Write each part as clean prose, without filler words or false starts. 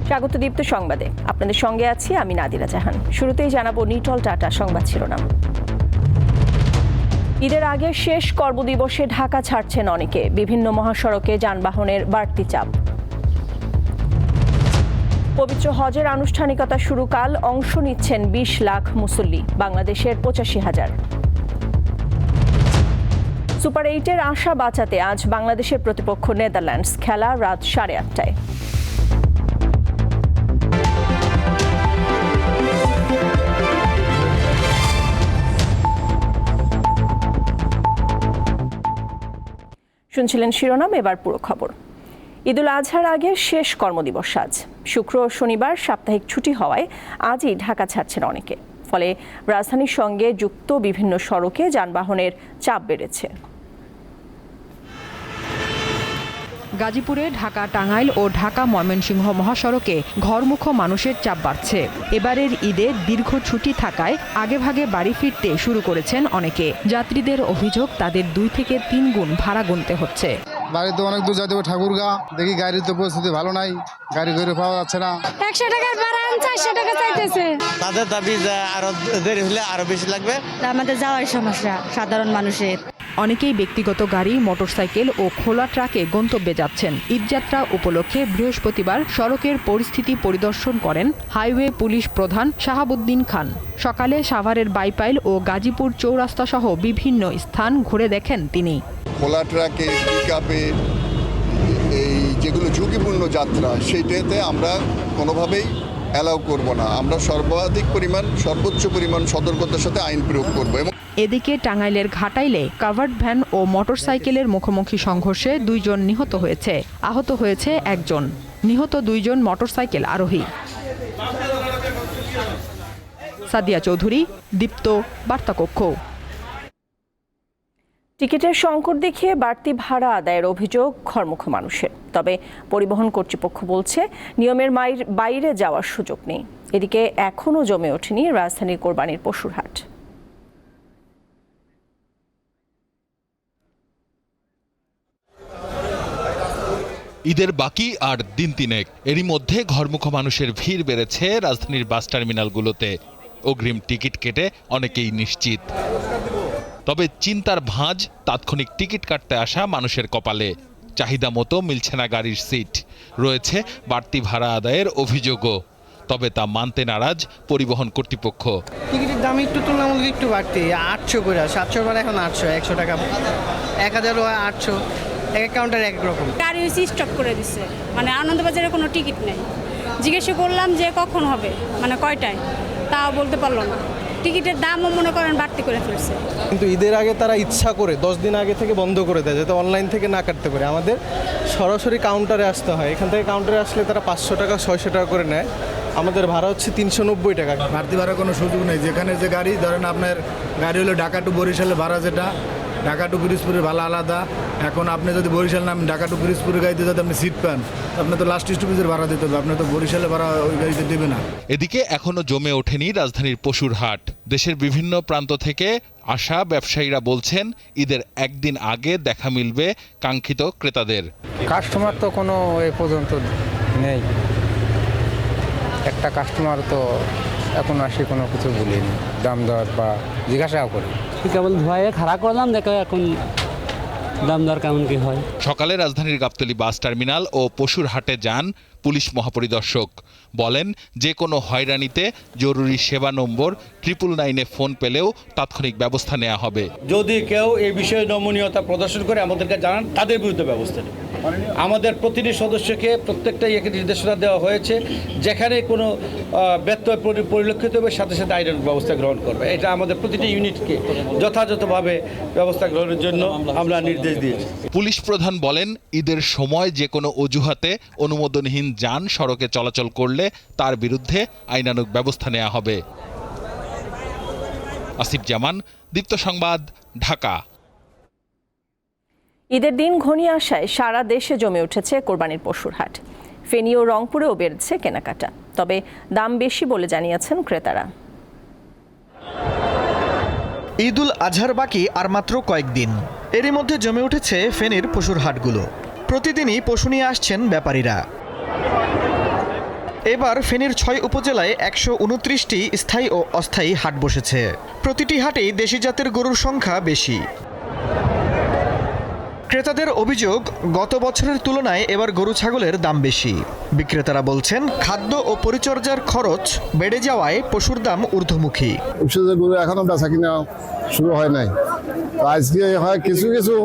স্বাগত দীপ্ত সংবাদে, আপনাদের সঙ্গে আছি আমি নাদিরা জাহান। শুরুতেই জানাবো নিটল টাটা সংবাদ শিরোনাম। ঈদের আগে শেষ কর্মদিবসে ঢাকা ছাড়ছেন অনেকে, বিভিন্ন মহাসড়কে যানবাহনের বাড়তি চাপ। পবিত্র হজের আনুষ্ঠানিকতা শুরু কাল, অংশ নিচ্ছেন 20 লাখ মুসল্লি, বাংলাদেশের 85,000। সুপার 8-এর আশা বাঁচাতে আজ বাংলাদেশের প্রতিপক্ষ নেদারল্যান্ডস, খেলা রাত 8:30টায়। শুনছিলেন শিরোনাম, এবার পুরো খবর। ঈদুল আজহার আগে শেষ কর্মদিবস আজ। শুক্র ও শনিবার সাপ্তাহিক ছুটি হওয়ায় আজই ঢাকা ছাড়ছেন অনেকে, ফলে রাজধানীর সঙ্গে যুক্ত বিভিন্ন সড়কে যানবাহনের চাপ বেড়েছে। গাজীপুরে ঢাকা টাঙ্গাইল ও ঢাকা ময়মনসিংহ মহাসড়কে ঘরমুখ মানুষের চাপ বাড়ছে। এবারের ঈদে দীর্ঘ ছুটি থাকায় আগেভাগে বাড়ি ফিরতে শুরু করেছেন অনেকে। যাত্রীদের অভিযোগ তাদের 2 থেকে 3 গুণ ভাড়া গুনতে হচ্ছে। বাড়িতে অনেক দূর যাইতে হবে, ঠাকুরগা, দেখি গাড়ির তো পরিস্থিতি ভালো নাই, গাড়ি ঘুরে পাওয়া যাচ্ছে না। 100 টাকার ভাড়া 400 টাকা চাইতেছে। তাদের দাবি যে আরো দেরি হলে আরো বেশি লাগবে। আমাদের যাওয়ার সমস্যা সাধারণ মানুষের। অনেকেই ব্যক্তিগত গাড়ি, মোটরসাইকেল ও খোলা ট্রাকে গন্তব্যে যাচ্ছেন। ঈদযাত্রা উপলক্ষে বৃহস্পতিবার সড়কের পরিস্থিতি পরিদর্শন করেন হাইওয়ে পুলিশ প্রধান শাহাবুদ্দিন খান। সকালে সাভারের বাইপাইল ও গাজীপুর চৌরাস্তা সহ বিভিন্ন স্থান ঘুরে দেখেন তিনি। খোলা ট্রাকে, পিকআপে, এই যেগুলো ঝুঁকিপূর্ণ যাত্রা, সেইটাতে আমরা কোনোভাবেই অ্যালাউ করব না। আমরা সর্বোচ্চ পরিমাণ সতর্কতার সাথে আইন প্রয়োগ করব। এদিকে টাঙ্গাইলের ঘাটাইলে কাভার্ড ভ্যান ও মোটরসাইকেলের মুখোমুখি সংঘর্ষে 2 জন নিহত হয়েছে, আহত হয়েছে 1 জন। নিহত 2 জন মোটরসাইকেল আরোহী। সাদিয়া চৌধুরী, দীপ্ত, বার্তাকক্ষ। টিকিটের সংকট দেখিয়ে বাড়তি ভাড়া আদায়ের অভিযোগ ঘরমুখ মানুষের, তবে পরিবহন কর্তৃপক্ষ বলছে নিয়মের বাইরে যাওয়ার সুযোগ নেই। এদিকে এখনও জমে ওঠেনি রাজধানীর কোরবানির পশুর হাট। ঈদের বাকি আর দিন 3 এরই মধ্যে ঘরমুখ মানুষের ভিড় বেড়েছে রাজধানীর বাস টার্মিনালগুলোতে। অগ্রিম টিকিট কেটে অনেকেই নিশ্চিত, তবে চিন্তার ভাঁজ তাৎক্ষণিক টিকিট কাটতে আসা মানুষের কপালে। চাহিদা মতো মিলছে না গাড়ির সিট, রয়েছে বাড়তি ভাড়া আদায়ের অভিযোগও, তবে তা মানতে নারাজ পরিবহন কর্তৃপক্ষ। টিকিটের দাম একটু তুলনামূলক একটু বাড়তি, 800 করে, 700 করে এখন 800, 100 টাকা, 1000 হয় 800, এক কাউন্টার এক রকম। গাড়ি স্টপ করে দিচ্ছে, মানে আনন্দবাজারে কোনো টিকিট নেই। জিজ্ঞেস করলাম যে কখন হবে, মানে কয়টায়, তাও বলতে পারলো না। টিকিটের দামও মনে করেন বাড়তি করে ফেলছে। কিন্তু ঈদের আগে তারা ইচ্ছা করে 10 দিন আগে থেকে বন্ধ করে দেয়, যাতে অনলাইন থেকে না কাটতে পারে। আমাদের সরাসরি কাউন্টারে আসতে হয়। এখান থেকে কাউন্টারে আসলে তারা 500 টাকা 600 টাকা করে নেয়। আমাদের ভাড়া হচ্ছে 390 টাকা। বাড়তি ভাড়া কোনো সুযোগ নেই। যেখানে যে গাড়ি, ধরেন আপনার গাড়ি হলো ঢাকা টু বরিশালের ভাড়া, যেটা ঢাকা টু পিরোজপুরের ভাড়া আলাদা। এখন আপনি যদি বরিশাল নামেন, ঢাকা টু পিরোজপুরের গাড়িতে যদি আপনি সিট পান, আপনি তো লাস্ট স্টপেজের ভাড়া দিতে হবে, আপনি তো বরিশালের ভাড়া ওই গাড়িতে দেবে না। এদিকে এখনো জমে ওঠেনি রাজধানীর পশুর হাট। দেশের বিভিন্ন প্রান্ত থেকে আসা ব্যবসায়ীরা বলছেন ঈদের একদিন আগে দেখা মিলবে কাঙ্ক্ষিত ক্রেতাদের। কাস্টমার তো কোনো এ পর্যন্ত নেই, একটা কাস্টমার তো এখন আসে কোনো কিছু বলিনি, দাম দর বা জিজ্ঞাসাও করি। কেবল ধোয়ায় খাড়া করলাম, দেখো এখন দাম দর কেমন কি হয়। সকালে রাজধানীর গাবতলী বাস টার্মিনাল ও পশুর হাটে যান পুলিশ মহাপরিদর্শক। বলেন, যে কোনো হয়রানিতে জরুরি সেবা নম্বর 999-এ ফোন পেলেও তাৎক্ষণিক ব্যবস্থা নেওয়া হবে। যদি কেউ এই বিষয়ে নমনীয়তা প্রদর্শন করে আমাদেরকে জানান, তাদের বিরুদ্ধে ব্যবস্থা নেব। আমাদের প্রতিটি সদস্যকে প্রত্যেকটাই একটি নির্দেশনা দেওয়া হয়েছে, যেখানে কোনো ব্যত্যয় পরিলক্ষিত হবে সাথে সাথে আইনের ব্যবস্থা গ্রহণ করবে। এটা আমাদের প্রতিটি ইউনিটকে যথাযথভাবে ব্যবস্থা গ্রহণের জন্য আমরা নির্দেশ দিয়েছি। পুলিশ প্রধান বলেন, ঈদের সময় যে কোনো অজুহাতে অনুমোদনহীন যান সড়কে চলাচল করলে তার বিরুদ্ধে আইনানুগ ব্যবস্থা নেওয়া হবে। আসিফ জামান, দীপ্ত সংবাদ, ঢাকা। ঈদের দিন ঘনিয়ে আসায় সারা দেশে জমে উঠেছে কোরবানির পশুর হাট। ফেনী ও রংপুরেও বেড়েছে কেনাকাটা, তবে দাম বেশি বলে জানিয়েছেন ক্রেতারা। ঈদুল আজহার বাকি আর মাত্র কয়েকদিন, এরই মধ্যে জমে উঠেছে ফেনীর পশুর হাটগুলো। প্রতিদিনই পশু নিয়ে আসছেন ব্যাপারীরা। এবার ফেনীর 6 উপজেলায় 129টি স্থায়ী ও অস্থায়ী হাট বসেছে। প্রতিটি হাটেই দেশি জাতের গরুর সংখ্যা বেশি। ক্রেতাদের অভিযোগ, গত বছরের তুলনায় এবার গরু ছাগলের দাম বেশি। বিক্রেতারা বলছেন, খাদ্য ও পরিচর্যার খরচ বেড়ে যাওয়ায় পশুর দাম ঊর্ধ্বমুখী। গরু এখনো বেচা কিনা শুরু হয় নাই, আজকে হয় কিছু কিছু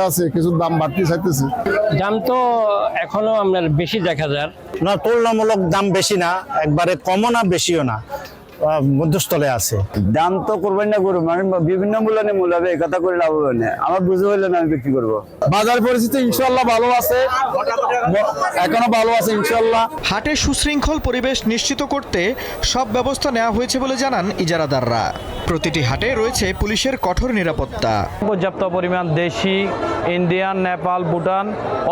আছে, কিছু দাম বাড়তি চাইতেছে। দাম তো এখনো আমরা বেশি দেখা যায় না, তুলনামূলক দাম বেশি না, একবারে কমও না বেশিও না, মধ্যস্থলে আছে। দাম তো করবেন না গরু মানে বিভিন্ন মূল্যে মূল্যাবে এই কথা করে লাভ হবে না। আমার বুঝে হইলে না আমি বিক্রি করবো। বাজার পরিস্থিতি ইনশাল্লাহ ভালো আছে, এখনো ভালো আছে ইনশাল্লাহ। হাটে সুশৃঙ্খল পরিবেশ নিশ্চিত করতে সব ব্যবস্থা নেওয়া হয়েছে বলে জানান ইজারাদাররা। প্রতিটি হাটে রয়েছে পুলিশের কঠোর নিরাপত্তা। পর্যাপ্ত পরিমাণ দেশি, ইন্ডিয়ান, নেপাল, ভুটান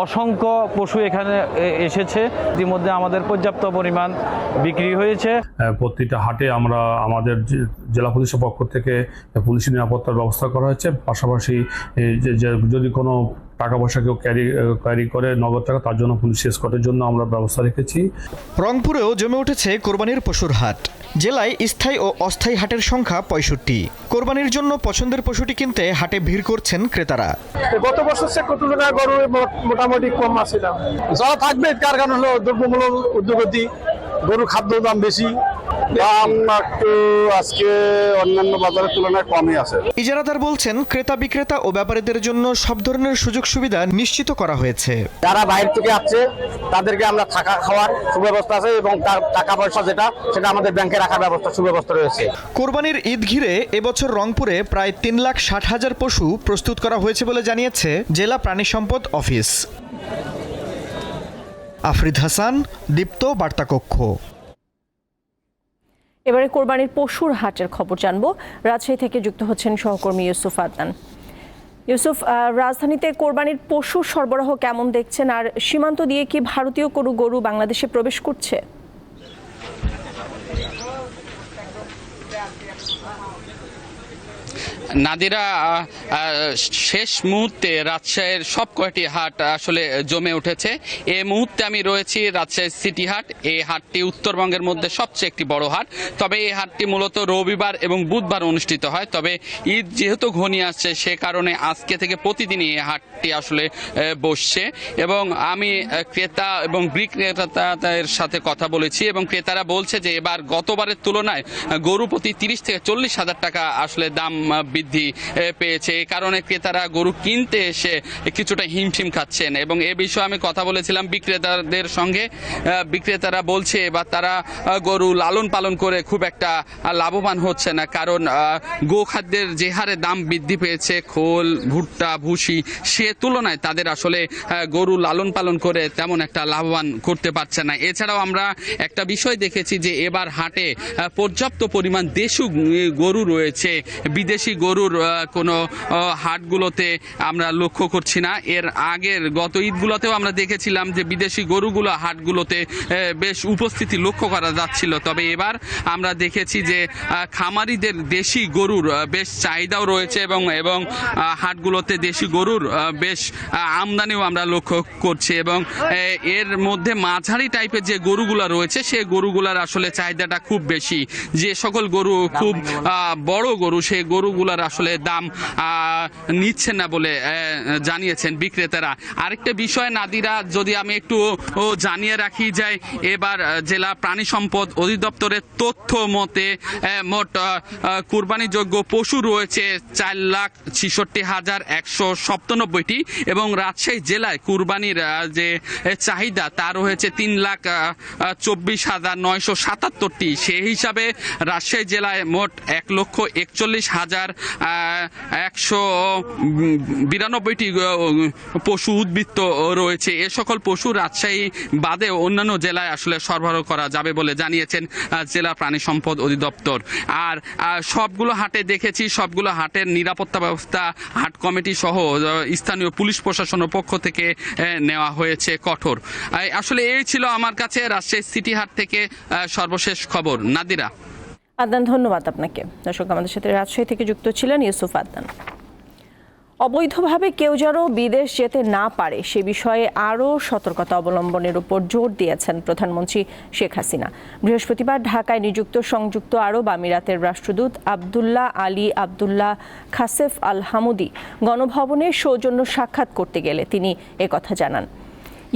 অসংখ্য পশু এখানে এসেছে। ইতিমধ্যে আমাদের পর্যাপ্ত পরিমাণ বিক্রি হয়েছে। প্রতিটা হাটে আমরা আমাদের জেলা পুলিশের পক্ষ থেকে পুলিশ নিরাপত্তার ব্যবস্থা করা হয়েছে। পাশাপাশি যদি কোনো টাকা পয়সা কেউ ক্যারি করে নগদ টাকা, তার জন্য পুলিশ এসকর্টের জন্য আমরা ব্যবস্থা রেখেছি। রংপুরেও জমে উঠেছে কোরবানির পশুর হাট। জেলায় স্থায়ী ও অস্থায়ী হাটের সংখ্যা 65। কোরবানির জন্য পছন্দের পশুটি কিনতে হাটে ভিড় করছেন ক্রেতারা। গত বছর সে তুলনায় গরু মোটামুটি কম আছিল। যারা থাকবে কার কারণ হলো দ্রব্যমূল্য ঊর্ধ্বগতি, গরুর খাদ্য দাম বেশি, দাম একটু আজকে অন্যান্য বাজারের তুলনায় কমই আছে। ইজারাদার বলছেন, ক্রেতা বিক্রেতা ও ব্যাপারীদের জন্য সব ধরনের সুযোগ সুবিধা নিশ্চিত করা হয়েছে। যারা বাইরে থেকে আসছে তাদেরকে আমরা থাকা খাওয়ার সুব্যবস্থা আছে এবং তার টাকা পয়সা সেটা আমাদের ব্যাংকে রাখার ব্যবস্থা সুব্যবস্থা রয়েছে। কোরবানির ঈদ ঘিরে এবছর রংপুরে প্রায় 3,60,000 পশু প্রস্তুত করা হয়েছে বলে জানিয়েছে জেলা প্রাণী সম্পদ অফিস। আফরিদ হাসান, দীপ্ত বার্তা কক্ষ। এবারে কোরবানির পশুর হাটের খবর জানবো। রাজশাহী থেকে যুক্ত হচ্ছেন সহকর্মী ইউসুফ আদনান। ইউসুফ, রাজধানীতে কোরবানির পশু সরবরাহ কেমন দেখছেন, আর সীমান্ত দিয়ে কি ভারতীয় কোনো গরু বাংলাদেশে প্রবেশ করছে? নাদিরা, শেষ মুহূর্তে রাজশাহীর সব কয়টি হাট আসলে জমে উঠেছে। এই মুহূর্তে আমি রয়েছি রাজশাহী সিটি হাট। এই হাটটি উত্তরবঙ্গের মধ্যে সবচেয়ে একটি বড় হাট। তবে এই হাটটি মূলত রবিবার এবং বুধবার অনুষ্ঠিত হয়। তবে ঈদ যেহেতু ঘনিয়ে আসছে, সে কারণে আজকে থেকে প্রতিদিনই এই হাটটি আসলে বসছে। এবং আমি ক্রেতা এবং বিক্রেতাদের সাথে কথা বলেছি এবং ক্রেতারা বলছে যে এবার গতবারের তুলনায় গরু প্রতি 30 থেকে 40 হাজার টাকা আসলে দাম বৃদ্ধি পেয়েছে। এই কারণে ক্রেতারা গরু কিনতে এসে কিছুটা হিমশিম খাচ্ছেন। এবং এ বিষয়ে আমি কথা বলেছিলাম বিক্রেতাদের সঙ্গে। বিক্রেতারা বলছে এবার তারা গরু লালন পালন করে খুব একটা লাভবান হচ্ছে না, কারণ গোখাদ্যের যে হারে দাম বৃদ্ধি পেয়েছে, খোল, ভুট্টা, ভুসি, সে তুলনায় তাদের আসলে গরু লালন পালন করে তেমন একটা লাভবান করতে পারছে না। এছাড়াও আমরা একটা বিষয় দেখেছি যে এবার হাটে পর্যাপ্ত পরিমাণ দেশি গরু রয়েছে, বিদেশি গরুর কোনো হাটগুলোতে আমরা লক্ষ্য করছি না। এর আগের গত ঈদগুলোতেও আমরা দেখেছিলাম যে বিদেশি গরুগুলো হাটগুলোতে বেশ উপস্থিতি লক্ষ্য করা যাচ্ছিল। তবে এবার আমরা দেখেছি যে খামারিদের দেশি গরুর বেশ চাহিদাও রয়েছে এবং হাটগুলোতে দেশি গরুর বেশ আমদানিও আমরা লক্ষ্য করছি। এবং এর মধ্যে মাঝারি টাইপের যে গরুগুলো রয়েছে, সেই গরুগুলার আসলে চাহিদাটা খুব বেশি। যে সকল গরু খুব বড় গরু, সেই গরুগুলার আসলে দাম নিচ্ছে না বলে জানিয়েছেন বিক্রেতারা। আরেকটা বিষয় নাদিরা, যদি আমি একটু জানিয়ে রাখি যায়, এবার জেলা প্রাণী সম্পদ অধিদপ্তরের তথ্য মতে মোট কুরবানিযোগ্য পশু রয়েছে 4,66,197টি এবং রাজশাহী জেলায় কুরবানির যে চাহিদা তা রয়েছে 3,24,977টি। সেই হিসাবে রাজশাহী জেলায় মোট 1,41,192টি পশু উদ্বৃত্ত রয়েছে। এ সকল পশু রাজশাহী বাদে অন্যান্য জেলায় আসলে সরবরাহ করা যাবে বলে জানিয়েছেন জেলা প্রাণী সম্পদ অধিদপ্তর। আর সবগুলো হাটে দেখেছি, সবগুলো হাটের নিরাপত্তা ব্যবস্থা হাট কমিটি সহ স্থানীয় পুলিশ প্রশাসনের পক্ষ থেকে নেওয়া হয়েছে কঠোর। আসলে এই ছিল আমার কাছে রাজশাহী সিটি হাট থেকে সর্বশেষ খবর। নাদিরা। আদনান, ধন্যবাদ আপনাকে। দর্শক, আমাদের সাথে রাজশাহী থেকে যুক্ত ছিলেন ইউসুফ আদনান। অবৈধভাবে কেউ যেন বিদেশ যেতে না পারে সে বিষয়ে আরও সতর্কতা অবলম্বনের উপর জোর দিয়েছেন প্রধানমন্ত্রী শেখ হাসিনা। বৃহস্পতিবার ঢাকায় নিযুক্ত সংযুক্ত আরব আমিরাতের রাষ্ট্রদূত আবদুল্লাহ আলী আবদুল্লাহ খাসেফ আল হামুদি গণভবনে সৌজন্য সাক্ষাৎ করতে গেলে তিনি একথা জানান।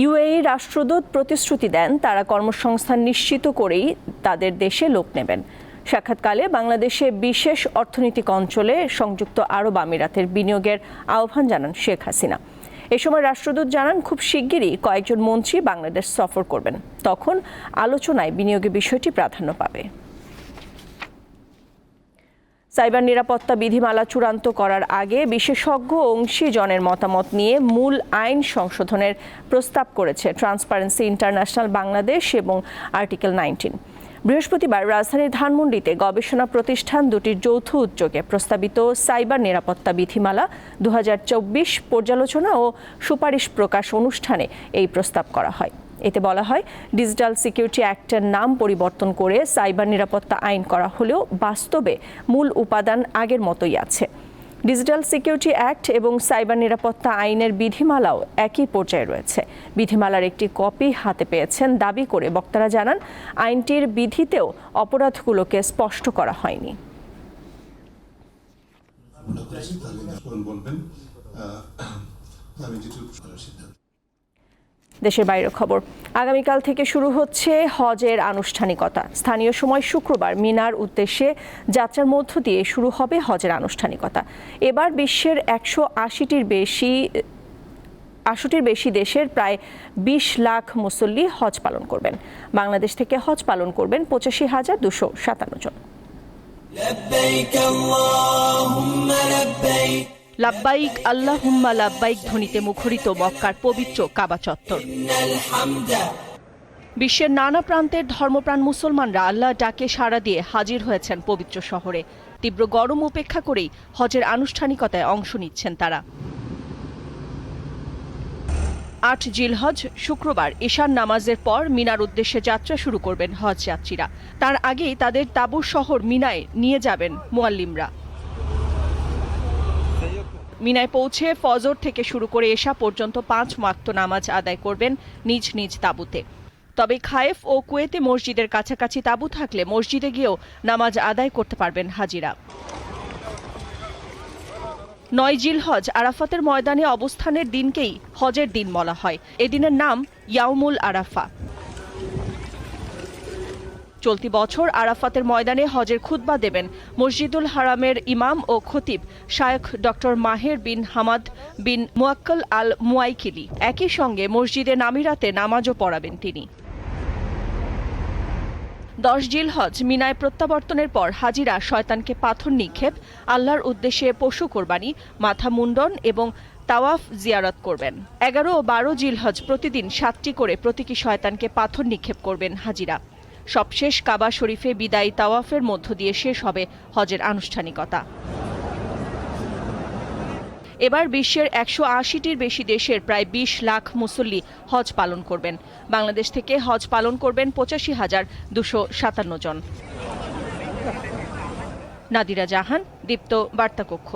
ইউএই রাষ্ট্রদূত প্রতিশ্রুতি দেন তারা কর্মসংস্থান নিশ্চিত করেই তাদের দেশে লোক নেবেন। সাক্ষাৎকালে বাংলাদেশে বিশেষ অর্থনৈতিক অঞ্চলে সংযুক্ত আরব আমিরাতের বিনিয়োগের আহ্বান জানান শেখ হাসিনা। এ সময় রাষ্ট্রদূত জানান খুব শিগগিরই কয়েকজন মন্ত্রী বাংলাদেশ সফর করবেন, তখন আলোচনায় বিনিয়োগের বিষয়টি প্রাধান্য পাবে। সাইবার নিরাপত্তা বিধিমালা চূড়ান্ত করার আগে বিশেষজ্ঞ অংশীজনের মতামত নিয়ে মূল আইন সংশোধনের প্রস্তাব করেছে ট্রান্সপারেন্সি ইন্টারন্যাশনাল বাংলাদেশ এবং আর্টিকেল 19। বৃহস্পতিবার রাজধানীর ধানমন্ডিতে গবেষণা প্রতিষ্ঠান দুটির যৌথ উদ্যোগে প্রস্তাবিত সাইবার নিরাপত্তা বিধিমালা 2024 পর্যালোচনা ও সুপারিশ প্রকাশ অনুষ্ঠানে এই প্রস্তাব করা হয়। এতে বলা হয়, ডিজিটাল সিকিউরিটি অ্যাক্টের নাম পরিবর্তন করে সাইবার নিরাপত্তা আইন করা হলেও বাস্তবে মূল উপাদান আগের মতোই আছে। ডিজিটাল সিকিউরিটি অ্যাক্ট এবং সাইবার নিরাপত্তা আইনের বিধিমালাও একই পর্যায়ে রয়েছে। বিধিমালার একটি কপি হাতে পেয়েছেন দাবি করে বক্তারা জানান, আইনটির বিধিতেও অপরাধগুলোকে স্পষ্ট করা হয়নি। দেশের বাইরের খবর। আগামীকাল থেকে শুরু হচ্ছে হজের আনুষ্ঠানিকতা। স্থানীয় সময় শুক্রবার মিনার উদ্দেশ্যে যাত্রার মধ্য দিয়ে শুরু হবে হজের আনুষ্ঠানিকতা। এবার বিশ্বের 180টির বেশি দেশের প্রায় 20 লাখ মুসল্লি হজ পালন করবেন। বাংলাদেশ থেকে হজ পালন করবেন 85,257 জন। লাব্বাইক আল্লাহুম্মা লাব্বাইক ধ্বনিতে মুখরিত মক্কার পবিত্র কাবা চত্বর। বিশ্বের নানা প্রান্তের ধর্মপ্রাণ মুসলমানরা আল্লাহ ডাকে সাড়া দিয়ে হাজির হয়েছেন পবিত্র শহরে। তীব্র গরম উপেক্ষা করেই হজের আনুষ্ঠানিকতায় অংশ নিচ্ছেন তারা। 8 জিলহজ শুক্রবার ঈশান নামাজের পর মিনার উদ্দেশ্যে যাত্রা শুরু করবেন হজ যাত্রীরা। তার আগেই তাদের তাঁবুর শহর মিনায় নিয়ে যাবেন মুয়াল্লিমরা। মিনায় পৌঁছে ফজর থেকে শুরু করে এশা পর্যন্ত 5 ওয়াক্ত নামাজ আদায় করবেন নিজ নিজ তাঁবুতে। তবে খায়েফ ও কুয়েতে মসজিদের কাছাকাছি তাঁবু থাকলে মসজিদে গিয়েও নামাজ আদায় করতে পারবেন হাজিরা। 9 জিলহজ আরাফাতের ময়দানে অবস্থানের দিনকেই হজের দিন বলা হয়। এদিনের নাম ইয়াউমুল আরাফা। চলতি বছর আরাফাতের ময়দানে হজের খুতবা দেবেন মসজিদুল হারামের ইমাম ও খতিব শায়খ ডক্টর মাহের বিন হামাদ বিন মুয়াক্কাল আল মুয়াইকিলি। একই সঙ্গে মসজিদে নামিরাতে নামাজও পড়াবেন তিনি। 10 জিলহজ মিনায় প্রত্যাবর্তনের পর হাজিরা শয়তানকে পাথর নিক্ষেপ, আল্লাহর উদ্দেশ্যে পশু কোরবানি, মাথা মুন্ডন এবং তাওয়াফ জিয়ারত করবেন। 11 ও 12 জিলহজ প্রতিদিন 7টি করে প্রতীকী শয়তানকে পাথর নিক্ষেপ করবেন হাজিরা। সবশেষ কাবা শরীফে বিদায়ী তাওয়াফের মধ্য দিয়ে শেষ হবে হজের আনুষ্ঠানিকতা। এবার বিশ্বের 180টির বেশি দেশের প্রায় 20 লাখ মুসল্লি হজ পালন করবেন। বাংলাদেশ থেকে হজ পালন করবেন 85,257 জন। নাদিরা জাহান, দীপ্ত বার্তাকক্ষ।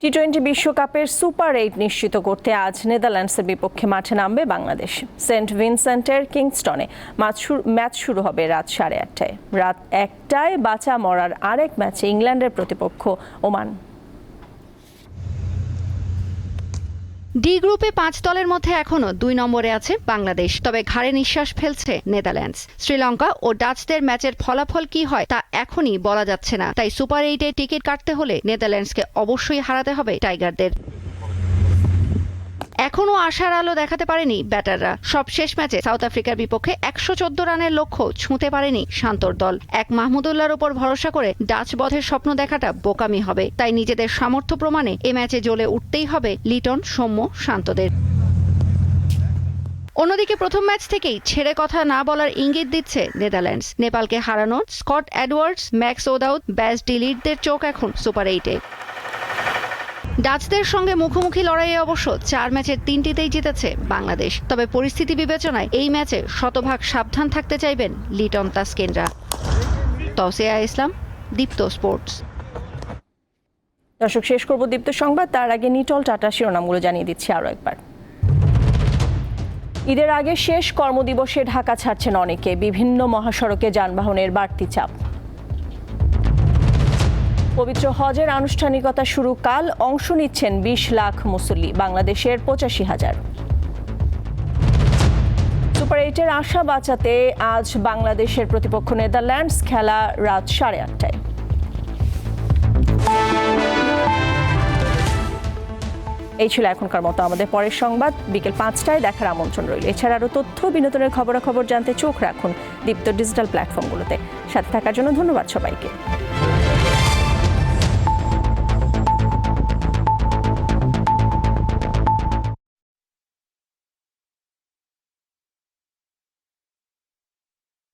টি-20 বিশ্বকাপের সুপার 8 নিশ্চিত করতে আজ নেদারল্যান্ডসের বিপক্ষে মাঠে নামবে বাংলাদেশ। সেন্ট ভিনসেন্টের কিংস্টনে ম্যাচ শুরু হবে রাত 8:30টায়। রাত 1টায় বাঁচা মরার আরেক ম্যাচে ইংল্যান্ডের প্রতিপক্ষ ওমান। ডি গ্রুপে 5 দলের মধ্যে এখনও 2 নম্বরে আছে বাংলাদেশ। তবে ঘাড়ে নিঃশ্বাস ফেলছে নেদারল্যান্ডস। শ্রীলঙ্কা ও ডাচদের ম্যাচের ফলাফল কি হয় তা এখনই বলা যাচ্ছে না। তাই সুপার 8-এ টিকিট কাটতে হলে নেদারল্যান্ডসকে অবশ্যই হারাতে হবে টাইগারদের। এখনও আশার আলো দেখাতে পারেনি ব্যাটাররা। সব শেষ ম্যাচে সাউথ আফ্রিকার বিপক্ষে 114 রানের লক্ষ্য ছুঁতে পারেনি শান্তর দল। এক মাহমুদুল্লাহর উপর ভরসা করে ডাচ বধের স্বপ্ন দেখাটা বোকামি হবে। তাই নিজেদের সামর্থ্য প্রমাণে এ ম্যাচে জ্বলে উঠতেই হবে লিটন, সৌম্য, শান্তদের। অন্যদিকে প্রথম ম্যাচ থেকেই ছেড়ে কথা না বলার ইঙ্গিত দিচ্ছে নেদারল্যান্ডস। নেপালকে হারানো স্কট অ্যাডওয়ার্ডস, ম্যাক্স ওদাউদ, ব্যাস ডিলিটদের চোখ এখন সুপার 8-এ। ডাচদের সঙ্গে মুখোমুখি লড়াইয়ে অবশ্য 4 ম্যাচের 3টিতেই জিতেছে বাংলাদেশ। তবে পরিস্থিতি বিবেচনায় এই ম্যাচে শতভাগ সাবধান থাকতে চাইবেন লিটন তাসকিনরা। তৌসিয়া ইসলাম, দীপ্ত স্পোর্টস। দর্শক, শেষ করব দীপ্ত সংবাদ, তার আগে নিটল টাটা শিরোনামগুলো জানিয়ে দিচ্ছি আরও একবার। ঈদের আগে শেষ কর্মদিবসে ঢাকা ছাড়ছেন অনেকে, বিভিন্ন মহাসড়কে যানবাহনের বাড়তি চাপ। পবিত্র হজের আনুষ্ঠানিকতা শুরু কাল, অংশ নিচ্ছেন 20 লাখ মুসল্লি, বাংলাদেশের 85,000। সুপার 8-এর আশা বাঁচাতে আজ বাংলাদেশের প্রতিপক্ষ নেদারল্যান্ডস, খেলা রাত 8:30টায়। এই ছিল এখনকার মতো আমাদের পরের সংবাদ বিকেল 5টায় দেখার আমন্ত্রণ রইল। এছাড়া আরও তথ্য বিনোদনের খবরাখবর জানতে চোখ রাখুন দীপ্ত ডিজিটাল প্ল্যাটফর্মগুলোতে। সাথে থাকার জন্য ধন্যবাদ সবাইকে।